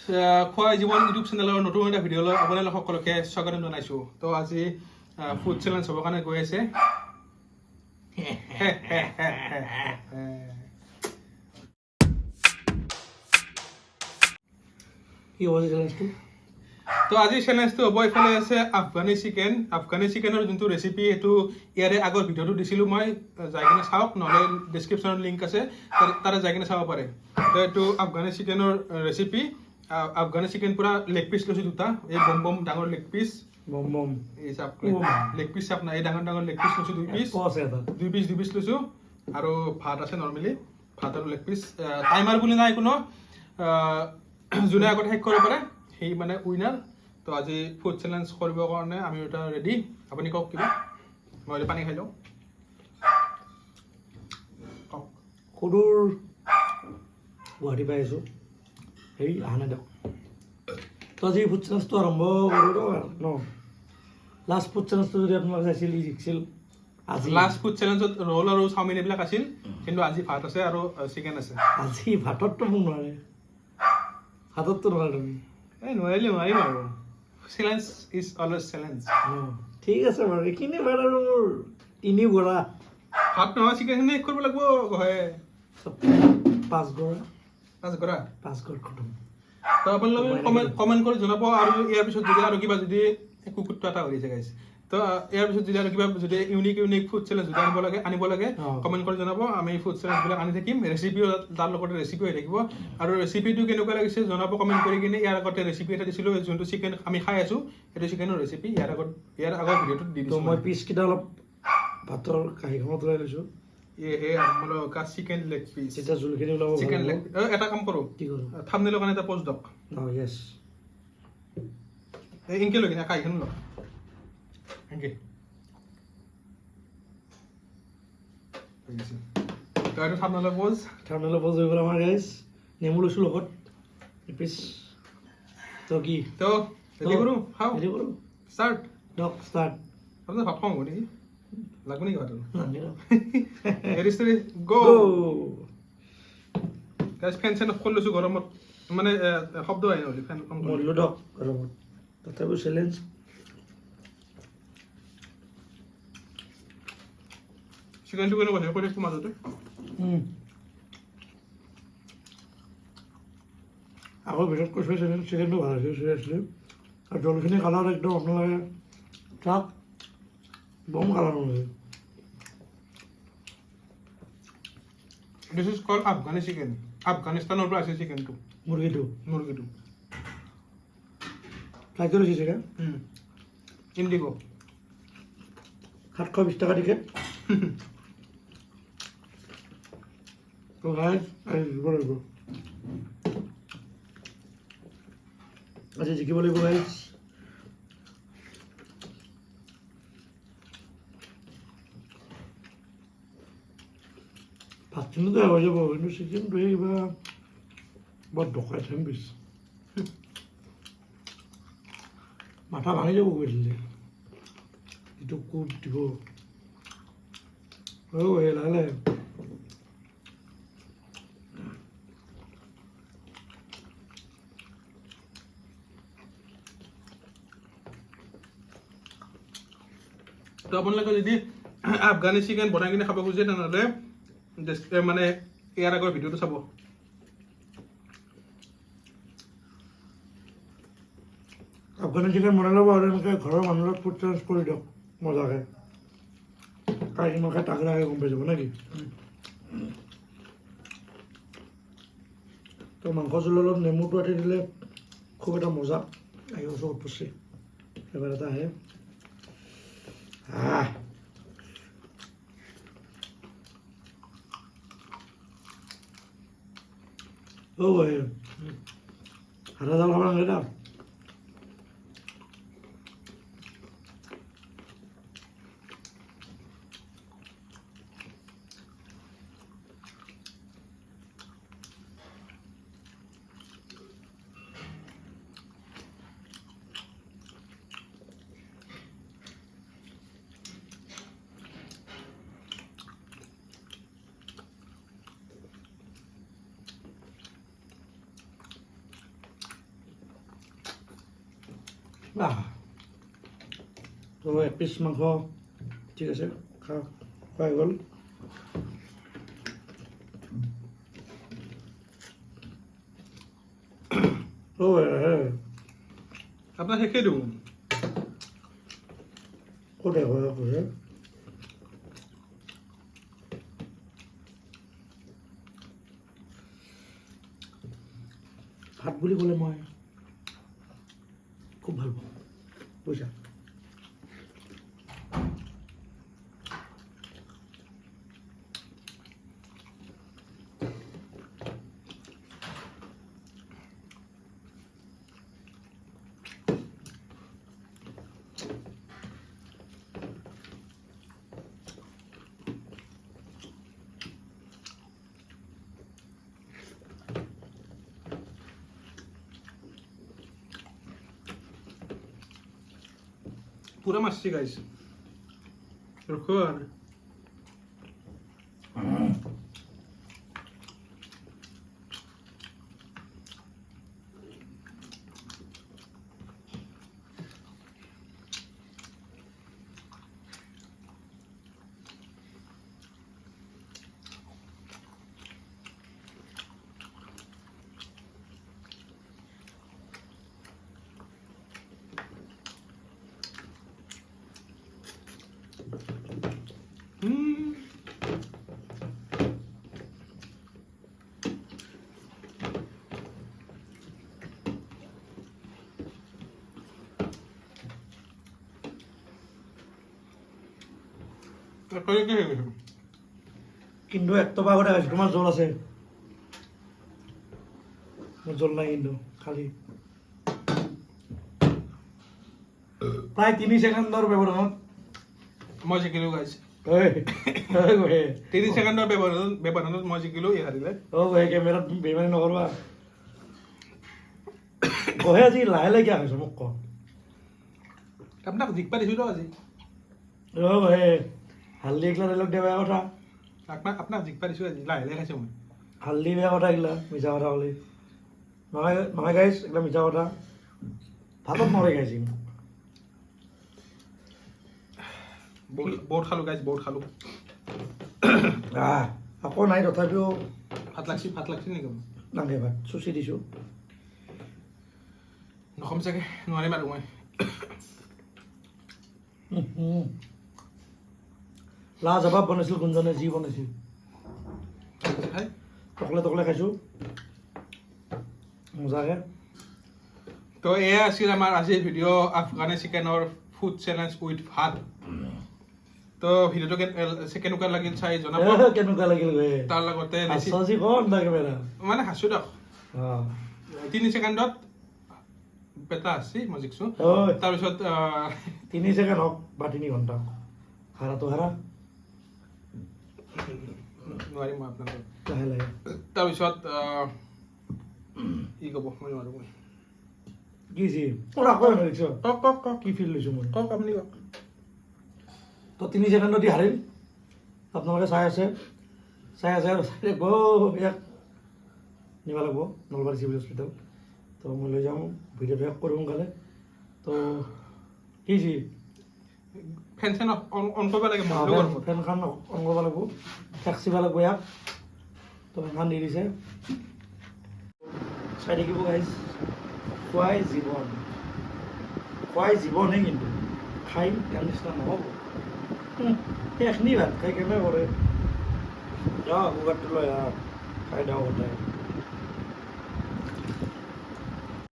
খোৱাই জীৱন ইউটিউব চেনেলৰ নতুন এটা ভিডিঅ'লৈ আপোনালোক সকলোকে স্বাগতম জনাইছোঁ। তো আজি ফুড চেলেঞ্জ হ'বৰ কাৰণে গৈ আছে। কি হ'ব চেলেঞ্জটো? তো আজি চেলেঞ্জটো হ'ব, এইফালে আছে আফগানী চিকেন। আফগানী চিকেনৰ যোনটো ৰেচিপি সেইটো ইয়াৰে আগৰ ভিডিঅ'টো দিছিলোঁ মই, যাই কিনে চাওক, নহ'লে ডিছক্ৰিপশ্যনত লিংক আছে, তাতে যাই কিনে চাব পাৰে। তো এইটো আফগানী চিকেনৰ ৰেচিপি। আফগানী চিকেন পুৰা লেগ পিচ লৈছোঁ দুটা, এই বম ডাঙৰ লেগ পিচ। এই চাপ লেগ পিচ চাপ নাই, এই ডাঙৰ লেগ পিচ লৈছোঁ দুই পিচ লৈছোঁ। আৰু ভাত আছে নৰ্মেলি, ভাত আৰু লেগ পিচ। টাইমাৰ বুলি নাই কোনো, যোনে আগত শেষ কৰিব পাৰে সেই মানে উইনাৰ। তো আজি ফুড চেলেঞ্জ কৰিবৰ কাৰণে আমি এটা ৰেডি। আপুনি কওক কিবা, মই পানী খাই লওঁ। কওক। সদূৰ গুৱাহাটী পাই আছোঁ, হেৰি অহা নাই দিয়ক। তো আজি ফুড চেলেঞ্জটো আৰম্ভ কৰোঁ ন। লাষ্ট ফুড চেলেঞ্জটো যদি আপোনালোকে চাইছিল, ই জিকিছিল। আজি লাষ্ট ফুড চেলেঞ্জত ৰ'ল আৰু চাওমিন এইবিলাক আছিল, কিন্তু আজি ভাত আছে আৰু চিকেন আছে। আজি ভাতততো মোক নোৱাৰে, ভাতততো নোৱাৰে তুমি। এই নোৱাৰিম আৰু চেলেঞ্জ ইজ অলৱেজ চেলেঞ্জ। ঠিক আছে বাৰু, এইখিনি ভাত আৰু মোৰ তিনি গৰা ভাত নহয়, চিকেনখিনি শেষ কৰিব লাগিব। হয় 5 গৰা খতম। তো আপোনালোকে কমেণ্ট কৰি জনাব। আৰু ইয়াৰ পিছত যদি আৰু কিবা যদি কুকুৰটো এটা হৈ আছে গাইছ, তো ইয়াৰ পিছত যদি আৰু কিবা যদি ইউনিক ফুড চেলেঞ্জ যদি আনিব লাগে কমেণ্ট কৰি জনাব। আমি ফুড চেলেঞ্জবিলাক আনি থাকিম, ৰেচিপিও তাৰ লগতে ৰেচিপি হৈ থাকিব। আৰু ৰেচিপিটো কেনেকুৱা লাগিছে জনাব কমেণ্ট কৰি কিনে। ইয়াৰ আগতে ৰেচিপি এটা দিছিলোঁ, যোনটো চিকেন আমি খাই আছোঁ, সেইটো চিকেনৰ ৰেচিপি ইয়াৰ আগৰ ভিডিঅ'টোত দি দিছোঁ। মই পিচকেইটা অলপ ভাতৰ কাঁহীখনত ওলাই লৈছোঁ। চিকেন লেগ পিচ, তেতিয়া জোলখিনি ওলাব। Chicken leg piece. এটা কাম কৰোঁ, কি কৰোঁ? থাম্বনেইলৰ কাৰণে এটা প'ষ্ট দিয়ক। য়েছ, ইনকে লৈ কিনে কাঁহীখন লওক, এনেকে। তো এইটো থাম্বনেইলৰ প'জ হৈ গ'ল আমাৰ গাইজ। নেমু লৈছোঁ লগত এপিচ। তো কি তো ৰেডি কৰোঁ, খাওঁ, ৰেডি কৰোঁ। ষ্টাৰ্ট। ষ্টাৰ্ট। আপোনাৰ ভাত খাওঁ হ'ব নেকি? লাগব নেকি ভাতটো? নালাগে। গো গাইজ, ফেন চেন অফ কৰি লৈছোঁ গৰমত, মানে শব্দ আহে নহ'লে ফেন অন কৰি। মৰিলোঁ দিয়ক গৰমত, তথাপিও চেলেঞ্জ। চিকেনটো কেনেকুৱা আছে কৈ থাকোঁ মাজতে। আগৰ ভিতৰত কৈছোঁ চিকেনটো ভাল আছিলে, আৰু জলখিনি কালাৰ একদম আপোনালোকে চাওক, বম কালাৰ নহয়। This is called Afghani chicken. আফগানিস্তানৰ পৰা আছে চিকেনটো, মুৰ্গীটো। ফ্লাইটো লৈছে চাগে, ইণ্ডিগো 720 টকা টিকেট। তো গাইজ দিব লাগিব, আজি জিকিব লাগিব গাইজ। ভাতখিনিতো হৈ যাব, কিন্তু চিকেনটোহে কিবা বৰ ডকাই থম পিছ, মাথা ভাঙি যাব গৈ দিলে। যিটো কোপ দিব লাহে তো আপোনালোকে যদি আফগানী চিকেন বনাই কিনে খাব খোজে, তেনেহ'লে মানে ইয়াৰ আগৰ ভিডিঅ'টো চাব। আফগানী চিকেন বনাই ল'ব, আৰু এনেকৈ ঘৰৰ মানুহৰ ফুড চেলেঞ্জ কৰি দিয়ক মজাকৈ। খাই কিনে তাগৰাকৈ গম পাই যাব নেকি। তো মাংস জোলৰ লগত নেমুটো আঁতি দিলে খুব এটা মজা আহিব চবত পচি। এবাৰ এটা আহে, হাৰা জাল খাব নালাগে। তো এক পিচ মাংস ঠিক আছে খোৱা হৈ গ'ল আপোনাৰ শেষে দিওঁ ক'তে হয় কৈছে ভাত বুলি ক'লে মই খুব ভাল পাওঁ বুজিছা पूरा मस्ती गाइस रुको यार কিন্তু একটপা আগতে খাইছোঁ তোমাৰ জোল আছে মোৰ জোল নাই কিন্তু খালি প্ৰায় 3 ছেকেণ্ডৰ ব্যৱধানত মই জিকিলো গাইছ ঐ 3 ছেকেণ্ডৰ ব্যৱধানত মই জিকিলো ই হাৰিলে কেমেৰাত বেমাৰী নকৰবা কহে আজি লাহে লাহে কিয় খাইছ মোক ক আপোনাক জিকপা দিছিলোঁ আজি হালদি এগলা ডাইলগ দিয়া বেয়া কথা আপোনাক জিকপা দিছোঁ আজি লাহে লাহে খাইছোঁ মই হালদি বেয়া কথা এগলা মিছা কথা ক'লি নহয় গাইছ এগলা মিছা কথা ভাতত নৰে খাইছি বহুত খালোঁ গাইছ বহুত খালোঁ আকৌ নাই তথাপিও ভাত লাগছি নেকি নাগে ভাত চুচি দিছোঁ নকম চাগে নোৱাৰিম আৰু মই লাজবাব বনাইছিল কোনজনে যি বনাইছিল টকলে খাইছোঁ মজাকে তো এয়া আছিল আমাৰ আজিৰ ভিডিঅ' আফগানী চিকেনৰ ফুড চেলেঞ্জ উইথ ভাত তো ভিডিঅ'টো কেনেকুৱা লাগিল চাই জনাব কেনেকুৱা লাগিল তাৰ লগতে মানে হাঁচো দিয়ক 3 ছেকেণ্ডত পেটা আছে মই জিকছোঁ তাৰপিছত 3 ছেকেণ্ড হওক বা 3 ঘণ্টা হাৰাটো হাৰা নোৱাৰিম মই আপোনালোক লাহে লাহে তাৰপিছত কি ক'ব মই নোৱাৰোঁ মই কি যি কওক কি ফিল লৈছোঁ মই কওক আপুনি কওক তো 3 ছেকেণ্ডত দি হাৰিল আপোনালোকে চাই আছে আৰু চাই ইয়াক নিব লাগিব নলবাৰী চিভিল হস্পিটেল তো মই লৈ যাম ভিডিঅ'টো শেষ কৰোঁ সোনকালে তো কি যি ফেন চেন অন কৰিব লাগে ফেনখন অন কৰিব লাগিব টেক্সিব লাগিব ইয়াক তো ফেনখন দি দিছে চাই থাকিব গাইজ খোৱাই জীৱনহে কিন্তু খাই ইয়াৰ নিচিনা নহ'ব সেইখিনি ভাত খাই কেনে কৰে যাওঁ কুকাৰটো লৈ খাই দিওঁ গোটাই